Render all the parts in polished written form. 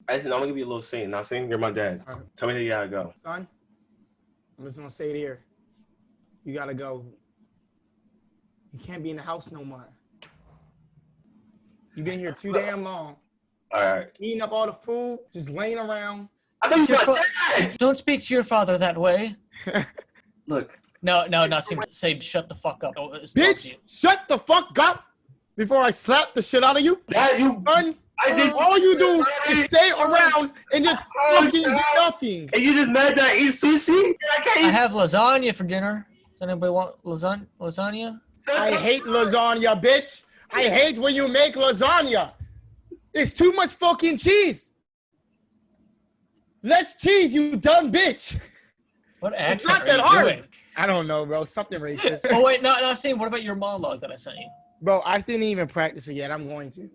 Actually, no, I'm gonna give you a little scene. Now, scene, you're my dad. Tell me that you gotta go. Son, I'm just gonna say it here. You gotta go. You can't be in the house no more. You've been here too damn long. All right. Eating up all the food, just laying around. I thought you were my dad! Don't speak to your father that way. Look. No, Naseem, say shut the fuck up. Bitch, shut the fuck up before I slap the shit out of you. Dad, you... Son, I did... all you do is stay around and just fucking do nothing. And you just mad that I eat sushi? I have lasagna for dinner. Does anybody want lasagna? I hate lasagna, bitch. I hate when you make lasagna. It's too much fucking cheese. Less cheese, you dumb bitch. What accent it's not are that you hard. doing? I don't know, bro. Something racist. Oh wait, no, Naseem, what about your monologue that I sent you? Bro, I didn't even practice it yet. I'm going to.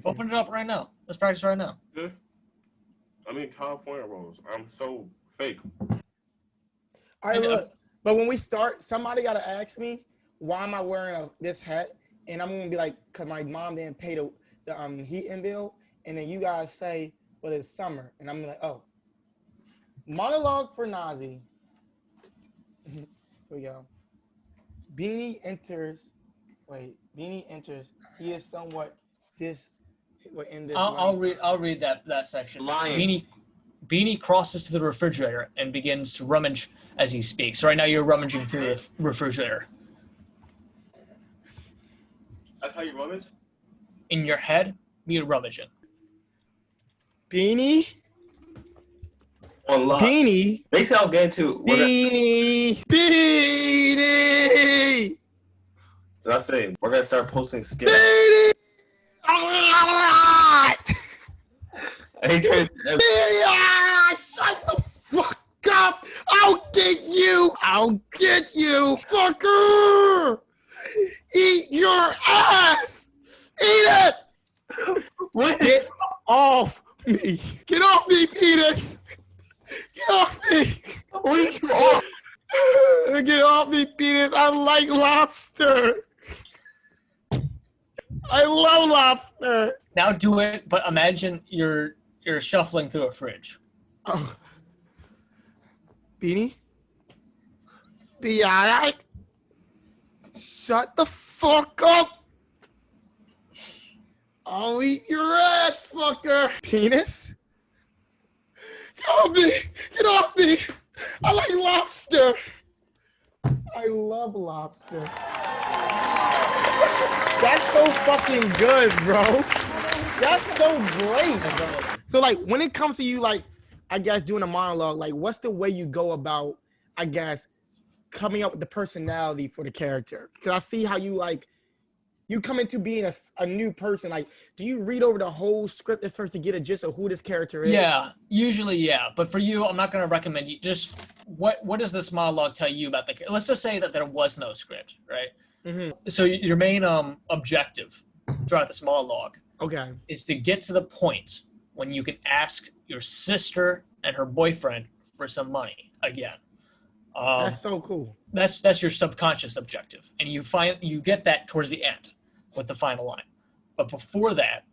Open it up right now. Let's practice right now. Yeah. I'm in California rolls. I'm so fake. All right, look. But when we start, somebody got to ask me, why am I wearing this hat? And I'm going to be like, because my mom didn't pay the heating bill. And then you guys say, well, it's summer. And I'm like, oh. Monologue for Nazi. Here we go. Beanie enters. He is somewhat in this. I'll read that section. Lying. Beanie crosses to the refrigerator and begins to rummage as he speaks. So right now you're rummaging through the refrigerator. That's how you rummage? In your head, you're rummaging. Beanie. On lock. Beanie. Basically, I was getting to. Beanie. Did I say we're gonna start posting skits? Beanie. Shut the fuck up! I'll get you, fucker! Eat your ass! Eat it! Get off me! Get off me, penis! Get off me! What you off? Get off me, penis! I like lobster! I love lobster! Now do it, but imagine you're shuffling through a fridge. Oh. Beanie? Be alright? Shut the fuck up! I'll eat your ass, fucker! Penis? Get off me! Get off me! I like lobster! I love lobster. That's so fucking good, bro. That's so great. So, like, when it comes to you, like, I guess, doing a monologue, like, what's the way you go about, I guess, coming up with the personality for the character? Because I see how you, like, you come into being a new person. Like, do you read over the whole script at first to get a gist of who this character is? Yeah, usually, yeah. But for you, I'm not going to recommend you. Just what does this monologue tell you about the character? Let's just say that there was no script, right? Mm-hmm. So your main objective throughout this monologue is to get to the point when you can ask your sister and her boyfriend for some money again. That's so cool. That's your subconscious objective, and you get that towards the end with the final line. But before that,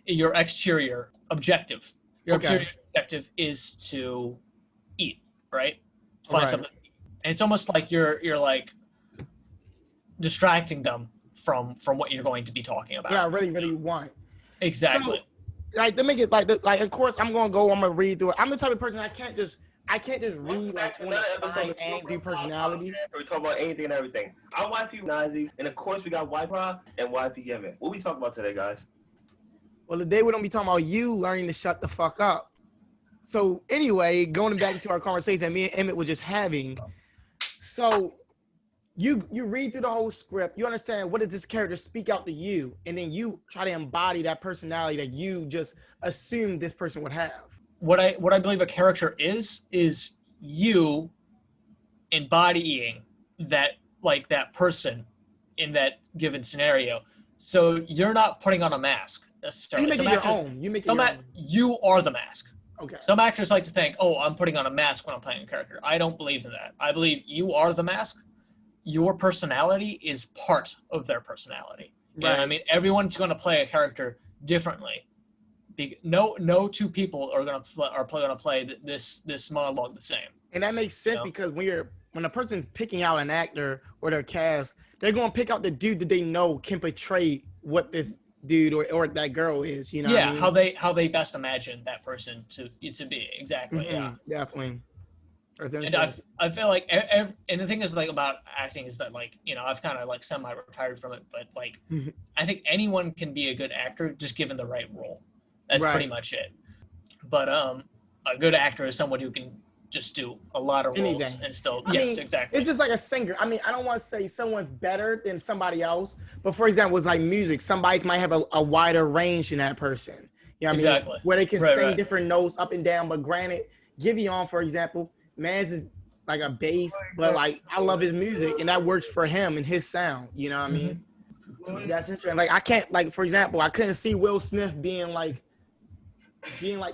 your exterior objective is to eat, right? Find something to eat. And it's almost like you're like distracting them from what you're going to be talking about. Yeah, I really, really want. Exactly. So, like, to make it like, of course, I'm gonna read through it. I'm the type of person I can't just read like on an angry personality. We talk about anything and everything. I'm YP Nazi, and of course we got YPRA and YP Emmet. What we talking about today, guys? Well, today we're gonna be talking about you learning to shut the fuck up. So anyway, going back to our conversation that me and Emmet were just having. So you read through the whole script, you understand what does this character speak out to you, and then you try to embody that personality that you just assumed this person would have. What I believe a character is you embodying that person in that given scenario. So you're not putting on a mask necessarily. You make it your own. You make it your own. You are the mask. Okay. Some actors like to think, oh, I'm putting on a mask when I'm playing a character. I don't believe in that. I believe you are the mask. Your personality is part of their personality. You know what I mean? Everyone's going to play a character differently. No two people are gonna play this monologue the same. And that makes sense because when a person's picking out an actor or their cast, they're gonna pick out the dude that they know can portray what this dude or that girl is. You know what I mean? how they best imagine that person to be exactly. Yeah, definitely. And I feel like and the thing is like about acting is that like I've kind of like semi-retired from it, but like I think anyone can be a good actor just given the right role. That's pretty much it. But a good actor is someone who can just do a lot of roles and still exactly. It's just like a singer. I mean, I don't want to say someone's better than somebody else, but for example, with like music, somebody might have a wider range than that person. You know what I mean? Where they can sing different notes up and down. But granted, Giveon, for example, man's is like a bass, but like I love his music and that works for him and his sound. You know what I mean? That's interesting. Like I can't, like for example, I couldn't see Will Smith being like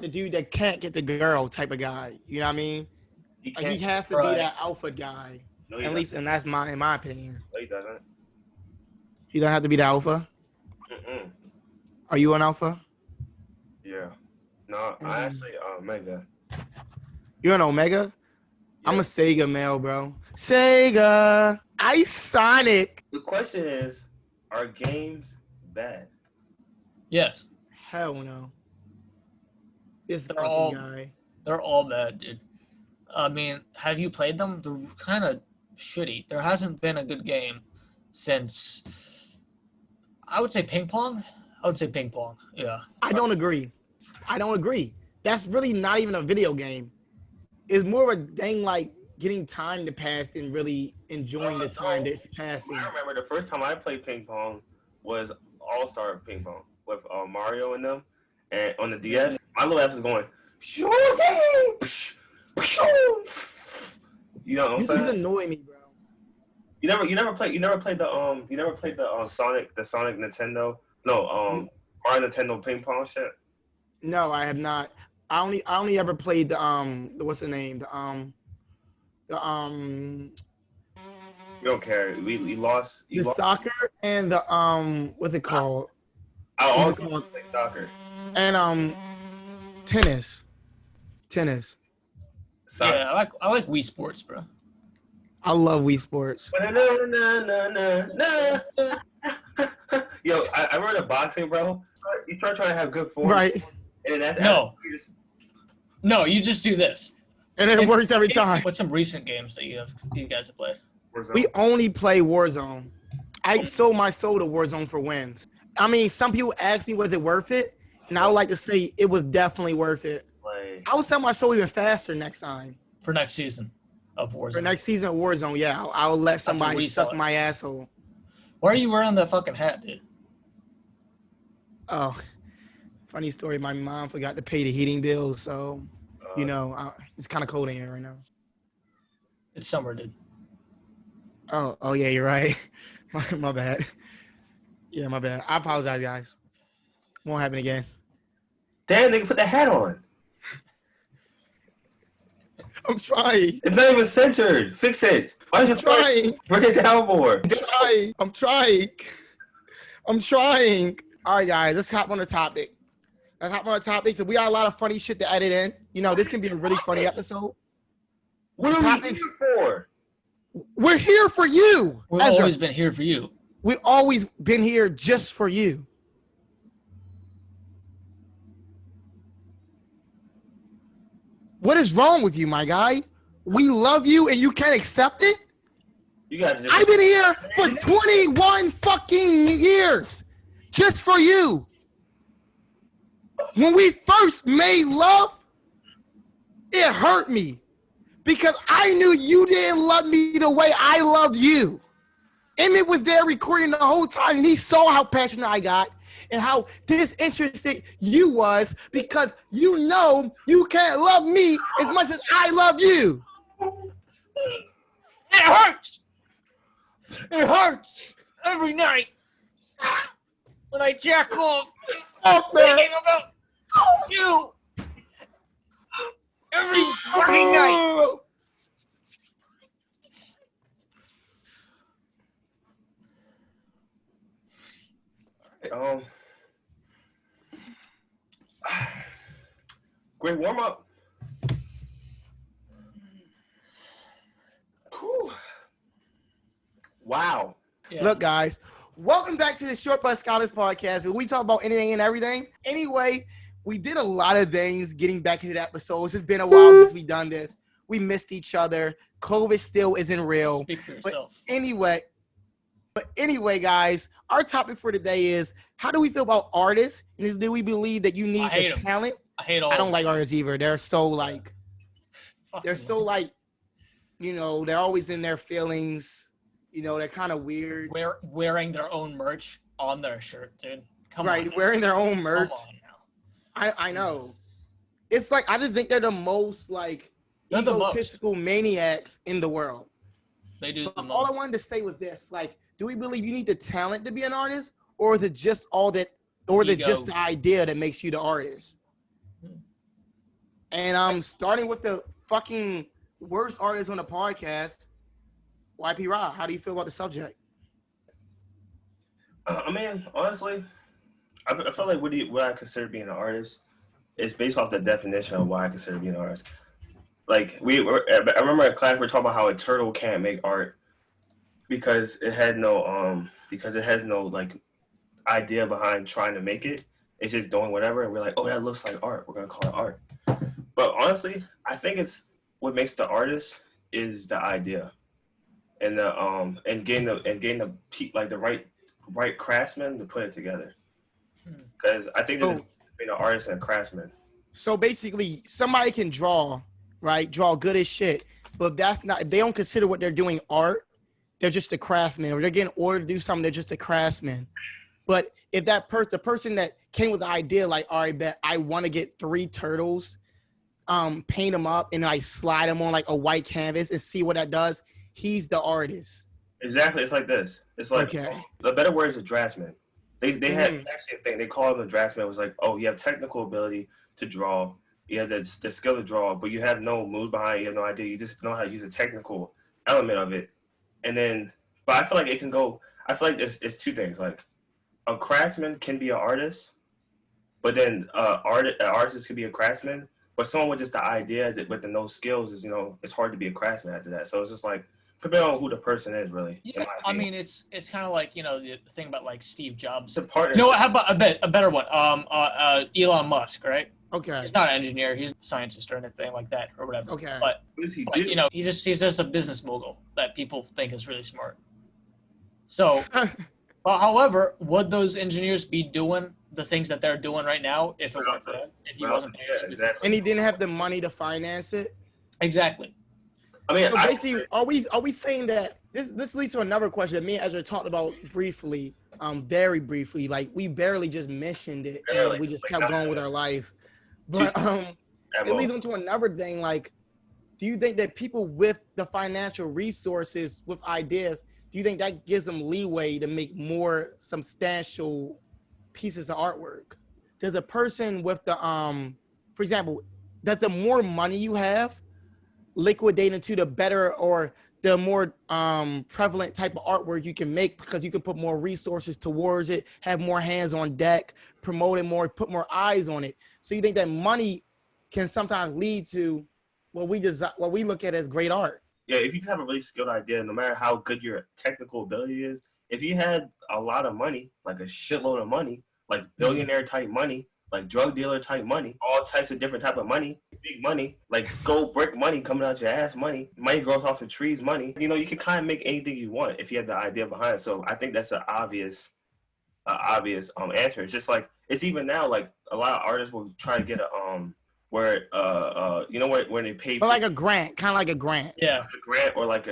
the dude that can't get the girl type of guy. You know what I mean? He has to be that alpha guy. No, at least, and that's in my opinion. No, he doesn't. He don't have to be the alpha? Mm-mm. Are you an alpha? Yeah. No, I actually Omega. You're an Omega? Yeah. I'm a Sega male, bro. Sega. Ice Sonic. The question is, are games bad? Yes. Hell no. This they're fucking guy. They're all bad, dude. I mean, have you played them? They're kind of shitty. There hasn't been a good game since, I would say ping pong. Yeah. I don't agree. That's really not even a video game. It's more of a thing like getting time to pass than really enjoying the time that's passing. I remember the first time I played ping pong was All-Star Ping Pong with Mario and them. And on the DS, my little ass was going, you know what I'm saying? He's annoying me, bro. You never played the Sonic Nintendo? No, Mario Nintendo ping pong shit? No, I have not. I only ever played the what's the name? You don't care. We lost. The soccer and the what's it called? I always play soccer. And tennis. Soccer. Yeah, I like Wii Sports, bro. I love Wii Sports. Yo, I run a boxing, bro. You trying to have good form, right? And that's no, you just do this, and it works every time. What's some recent games that you guys have played? Warzone. We only play Warzone. I sold my soul to Warzone for wins. I mean, some people ask me, was it worth it? And I would like to say it was definitely worth it. I would sell my soul even faster next time. For next season of Warzone. For next season of Warzone, yeah. I'll let somebody suck my asshole. Why are you wearing the fucking hat, dude? Oh, funny story. My mom forgot to pay the heating bill, so, it's kind of cold in here right now. It's summer, dude. Oh yeah, you're right. My bad. Yeah, my bad. I apologize, guys. Won't happen again. Damn, nigga, put the hat on. I'm trying. It's not even centered. Fix it. Why is your trying? Bring it down more. I'm trying. All right, guys, let's hop on the topic. Because we got a lot of funny shit to edit in. This can be a really funny episode. What are we here for? We're here for you. We've always been here for you. We've always been here just for you. What is wrong with you, my guy? We love you and you can't accept it? I've been here for 21 fucking years just for you. When we first made love, it hurt me because I knew you didn't love me the way I loved you. Emmett was there recording the whole time and he saw how passionate I got and how disinterested you was because you can't love me as much as I love you. It hurts. It hurts every night when I jack off thinking about you every fucking night. Great warm up. Wow. Yeah. Look, guys, welcome back to the Short Bus Scholars Podcast, where we talk about anything and everything. Anyway, we did a lot of things getting back into the episodes. It's been a while since we've done this. We missed each other. COVID still isn't real. Speak for yourself. But anyway, guys, our topic for today is, how do we feel about artists? And do we believe that you need the talent? I hate all. I don't like artists either. They're so like, Fucking they're always in their feelings. They're kind of weird. wearing their own merch on their shirt, dude. Come on. Right, wearing their own merch. Come on now. I know. It's like, I just think they're the most like They're the most. egotistical maniacs in the world. They do the But all I most. wanted to say was this: like, do we believe you need the talent to be an artist, or is it just just the idea that makes you the artist? And I'm starting with the fucking worst artist on the podcast, YP Ra. How do you feel about the subject? I mean, honestly, I feel like what I consider being an artist is based off the definition of what I consider being an artist. Like I remember in class we were talking about how a turtle can't make art because it has no like idea behind trying to make it. It's just doing whatever, and we're like, oh, that looks like art. We're gonna call it art. But honestly, I think it's what makes the artist is the idea, and getting the right craftsman to put it together. Because I think there's a difference between an artist and a craftsman. So basically, somebody can draw, right? Draw good as shit, but if they don't consider what they're doing art, they're just a craftsman. Or they're getting ordered to do something, they're just a craftsman. But if the person that came with the idea, like, all right, bet I want to get 3 turtles, paint them up and like slide them on like a white canvas and see what that does, he's the artist. Exactly. It's like this. It's like, the better word is a draftsman. They had actually a thing. They called him a draftsman. It was like, oh, you have technical ability to draw. You have the skill to draw, but you have no mood behind it. You have no idea. You just know how to use a technical element of it. And then, but I feel like it can go, I feel like it's 2 things. Like, a craftsman can be an artist, but then an artist could be a craftsman. But someone with just the idea with the no skills is, it's hard to be a craftsman after that. So it's just like, depending on who the person is, really. Yeah, I mean, it's kind of like, the thing about like Steve Jobs. It's a partnership. No, how about a better one? Elon Musk, right? Okay. He's not an engineer. He's a scientist or anything like that or whatever. Okay. What does he do? He's just a business mogul that people think is really smart. So, however, would those engineers be doing the things that they're doing right now if it weren't for him? If he wasn't paying them? Exactly. And he didn't have the money to finance it? Exactly. I mean, so basically, are we saying that this leads to another question that me and Ezra talked about briefly, very briefly, like we barely just mentioned it and we just kept going with our life. But it leads on to another thing, like, do you think that people with the financial resources, with ideas, do you think that gives them leeway to make more substantial pieces of artwork? Does a person with the for example, does the more money you have liquidate into the better or the more prevalent type of artwork you can make because you can put more resources towards it, have more hands on deck, promote it more, put more eyes on it? So you think that money can sometimes lead to what we look at as great art? Yeah, if you just have a really skilled idea, no matter how good your technical ability is, if you had a lot of money, like a shitload of money, like billionaire type money, like drug dealer type money, all types of different type of money, big money, like gold brick money coming out your ass money grows off the trees money. You can kind of make anything you want if you have the idea behind it. So I think that's an obvious answer. It's just like, it's even now, like a lot of artists will try to get a where they pay for like a grant, kind of like a grant. Yeah. Like a grant or like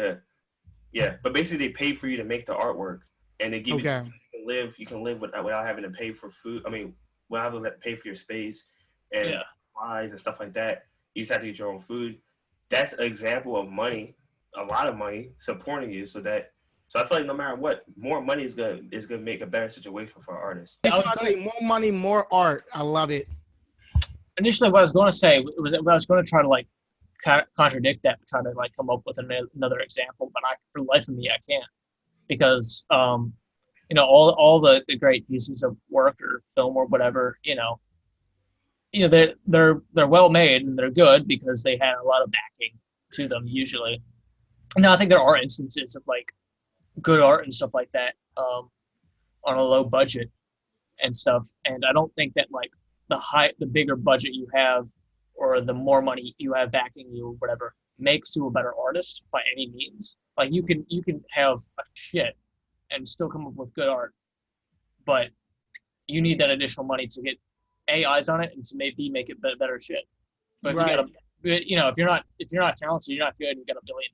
but basically they pay for you to make the artwork and they give you can live without having to pay for food. I mean, without having to pay for your space and supplies and stuff like that. You just have to get your own food. That's an example of money, a lot of money supporting you so I feel like no matter what, more money is gonna make a better situation for artists. I say more money, more art. I love it. Initially, what I was going to say was I was going to try to like contradict that, try to like come up with another example, but for the life of me, I can't, because all the great pieces of work or film or whatever, you know, they're well made and they're good because they had a lot of backing to them usually. Now I think there are instances of like good art and stuff like that on a low budget and stuff, and I don't think that like the bigger budget you have or the more money you have backing you or whatever makes you a better artist by any means. Like you can have a shit and still come up with good art, but you need that additional money to get eyes on it and to maybe make it better shit. But if you got if you're not talented, you're not good, and you got $1 billion,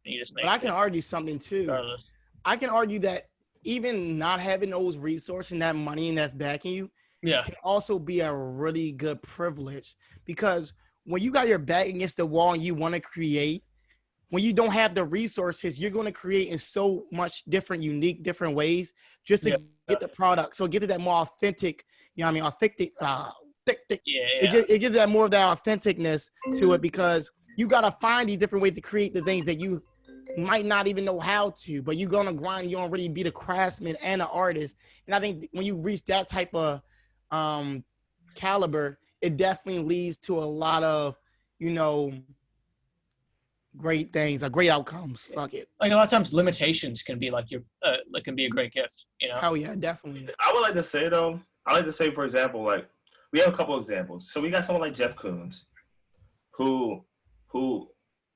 and you just make. But I can argue something too. Regardless. I can argue that even not having those resources and that money and that's backing you, can also be a really good privilege, because when you got your back against the wall and you want to create, when you don't have the resources, you're going to create in so much unique, different ways just to get the product. So it gives it that more authentic, you know what I mean? Authentic. It gives that more of that authenticness to it, because you got to find these different ways to create the things that you might not even know how to, but you're going to grind. You're already be the craftsman and an artist. And I think when you reach that type of caliber, it definitely leads to a lot of, great things or great outcomes. Fuck it. Like a lot of times limitations can be like can be a great gift, Hell yeah, definitely. I would like to say though, for example, like we have a couple examples. So we got someone like Jeff Koons, who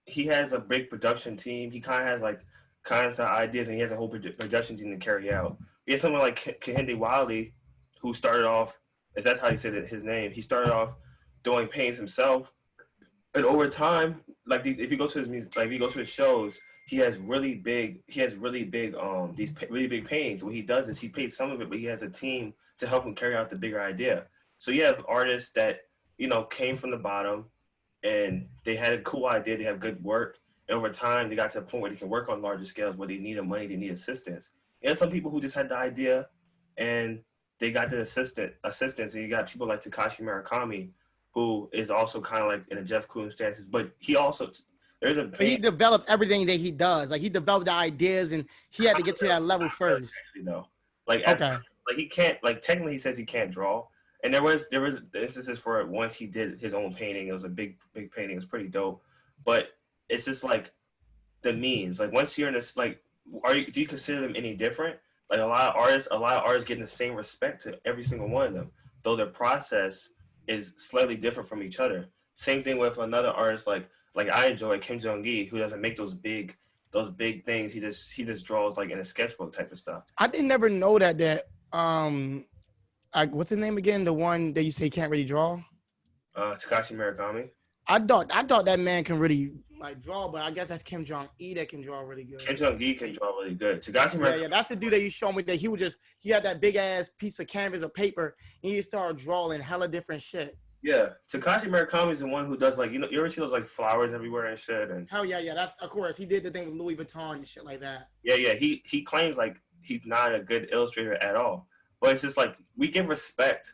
he has a big production team. He kind of has like kinds of ideas, and he has a whole production team to carry out. We have someone like Kehinde Wiley, who started off, as that's how you say his name. He started off doing paintings himself, and over time, like if you go to his music, like if you go to his shows, he has really big these really big paintings. What he does is he paints some of it, but he has a team to help him carry out the bigger idea. So you have artists that came from the bottom, and they had a cool idea, they have good work, and over time they got to a point where they can work on larger scales, where they needed money, they need assistance. And some people who just had the idea and they got the assistance, and you got people like Takashi Murakami, who is also kind of like in a Jeff Koons stances, but he also he developed everything that he does. Like he developed the ideas, and he had to get to that level first. He can't, like technically he says he can't draw. And there was instances for it once he did his own painting. It was a big painting. It was pretty dope. But it's just like the means. Like once you're in this, like, do you consider them any different? Like a lot of artists getting the same respect to every single one of them, though their process is slightly different from each other. Same thing with another artist like I enjoy Kim Jong-gi, who doesn't make those big things. He just draws like in a sketchbook type of stuff. I didn't never know that what's his name again? The one that you say can't really draw? Takashi Murakami. I thought that man can really like draw, but I guess that's Kim Jong-il that can draw really good. Kim Jong-gi can draw really good. Takashi Murakami. Yeah, that's the dude that you showed me that he had that big ass piece of canvas or paper, and he started drawing hella different shit. Yeah, Takashi Murakami is the one who does like you ever see those like flowers everywhere and shit. And hell yeah, that's of course he did the thing with Louis Vuitton and shit like that. Yeah, he claims like he's not a good illustrator at all. But it's just like we give respect,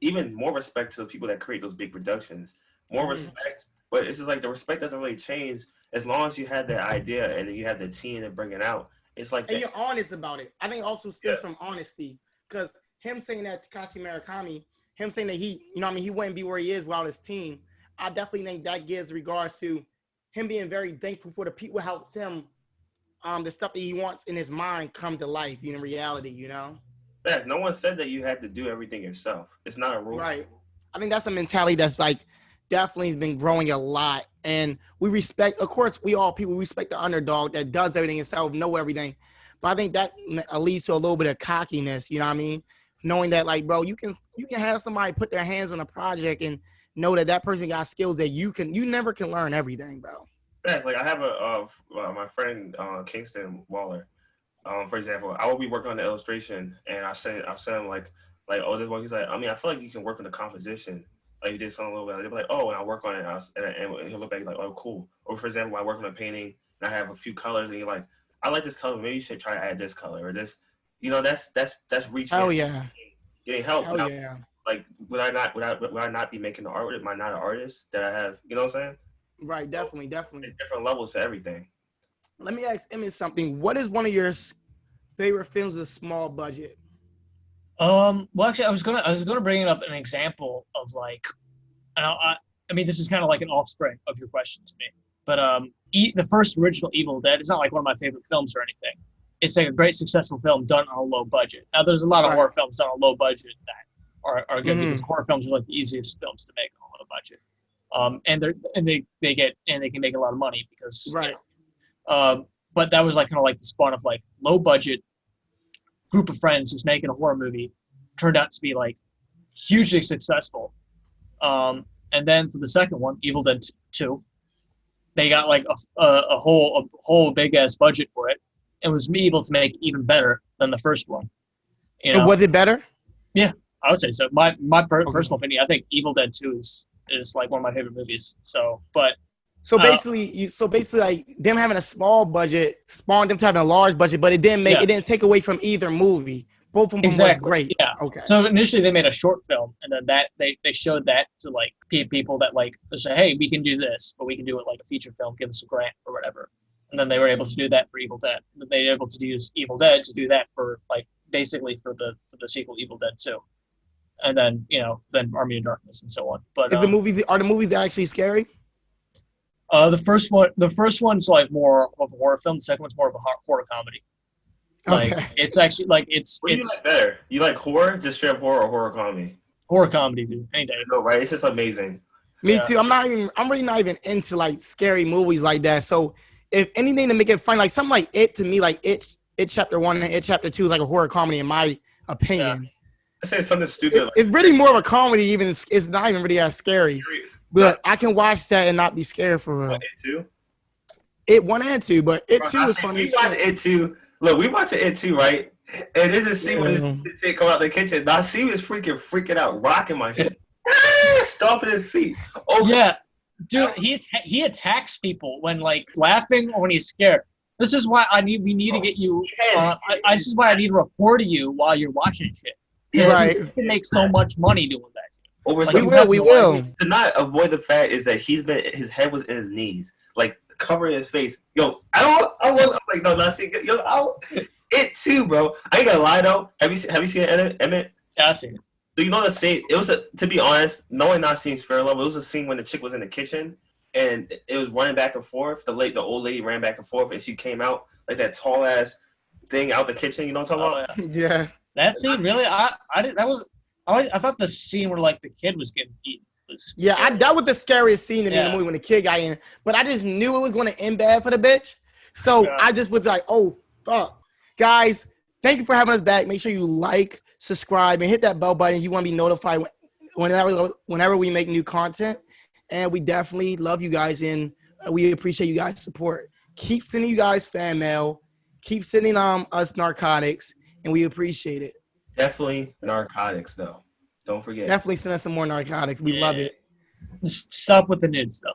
even more respect to the people that create those big productions. More respect, but it's just like the respect doesn't really change as long as you have that idea and you have the team to bring it out. It's like and you're honest about it. I think also stems from honesty, because him saying that Takashi Murakami, him saying that he wouldn't be where he is without his team. I definitely think that gives regards to him being very thankful for the people who helps him, the stuff that he wants in his mind come to life in reality. Yeah, no one said that you had to do everything yourself. It's not a rule. Right. I think that's a mentality that's like definitely has been growing a lot. And we respect, of course, we respect the underdog that does everything himself, know everything. But I think that leads to a little bit of cockiness, you know what I mean? Knowing that, like, bro, you can have somebody put their hands on a project and know that person got skills that you never can learn everything, bro. Yeah, it's like I have my friend Kingston Waller. For example, I will be working on the illustration, and I send him like oh, this one. He's like, I mean, I feel like you can work on the composition. Like you did something a little bit. They'll be like, oh, and I work on it, and he'll look back like, oh, cool. Or for example, I work on a painting, and I have a few colors, and you're like, I like this color. Maybe you should try to add this color or this. That's reaching. Oh yeah. Getting help. Oh now, yeah. Like would I not be making the art? Am I not an artist that I have? You know what I'm saying? Right. Definitely. Definitely. There's different levels to everything. Let me ask Emmet something. What is one of your favorite films with a small budget? Well, actually, I was gonna bring up an example of like, and I mean, this is kind of like an offspring of your question to me, but the first original Evil Dead is not like one of my favorite films or anything. It's like a great successful film done on a low budget. Now, there's a lot of horror films done on a low budget that are good because horror films are like the easiest films to make on a low budget. They can make a lot of money because but that was like kind of like the spawn of like low budget group of friends who's making a horror movie turned out to be like hugely successful. And then for the second one, Evil Dead 2, they got like a whole big ass budget for it and was able to make it even better than the first one. You know? Was it better? Yeah, I would say so. My personal opinion, I think Evil Dead 2 is like one of my favorite movies. So basically, like them having a small budget spawned them to having a large budget, but it didn't take away from either movie. Both of them was great. Yeah. Okay. So initially they made a short film, and then that they showed that to like people that like say, hey, we can do this, but we can do it like a feature film, give us a grant or whatever. And then they were able to do that for Evil Dead. They were able to use Evil Dead to do that for like basically for the sequel Evil Dead 2. And then then Army of Darkness and so on. But are the movies actually scary? The first one's like more of a horror film. The second one's more of a horror comedy. Like it's actually like it's. What do you like better? You like horror, just straight up horror, or horror comedy? Horror comedy, dude. Any day. No, right? It's just amazing. Me too. I'm really not even into like scary movies like that. So if anything to make it fun, like something like It to me, like It Chapter 1 and It Chapter 2 is like a horror comedy in my opinion. Yeah. I say something stupid. It's really more of a comedy. Even it's not even really as scary. But I can watch that and not be scared for real. It too. It 1 and 2, but It 2 is funny. We watch It 2. Look, we watching It 2, right? And there's a scene when this shit come out the kitchen. Naseem is freaking out, rocking my shit, stomping his feet. Yeah, dude, he attacks people when like laughing or when he's scared. This is why we need to get you. This is why I need to report to you while you're watching shit. Right. You can make so much money doing that. We will. To not avoid the fact is that his head was in his knees, like covering his face. Yo, I was like, no, Naseem, It too, bro. I ain't gonna lie though. Have you seen Emmet? Yeah, I've seen it. Do you know the scene? It was to be honest, knowing Naseem's fair level, it was a scene when the chick was in the kitchen and it was running back and forth. The old lady ran back and forth and she came out like that tall ass thing out the kitchen. You know what I'm talking about? Yeah. That scene really, I thought the scene where like the kid was getting eaten. That was the scariest scene in the movie when the kid got in. But I just knew it was going to end bad for the bitch. So I just was like, oh, fuck. Guys, thank you for having us back. Make sure you like, subscribe, and hit that bell button if you want to be notified whenever we make new content. And we definitely love you guys, and we appreciate you guys' support. Keep sending you guys fan mail. Keep sending us narcotics, and we appreciate it. Definitely narcotics, though. Don't forget. Definitely send us some more narcotics. We love it. Just stop with the nudes, though.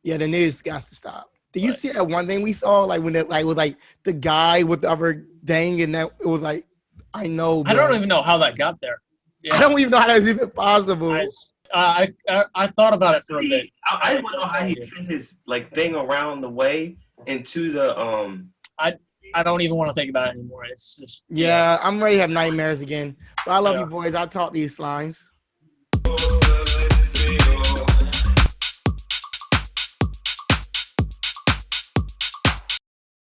Yeah, the news got to stop. Did you see that one thing we saw, like when it was like the guy with the other thing, and that it was like, I know. Bro. I don't even know how that got there. Yeah. I don't even know how that's even possible. I thought about it for a bit. I don't know how he fit his like thing around the way into the I don't even want to think about it anymore. It's just I'm ready to have nightmares again. But I love you boys. I'll talk to you, slimes.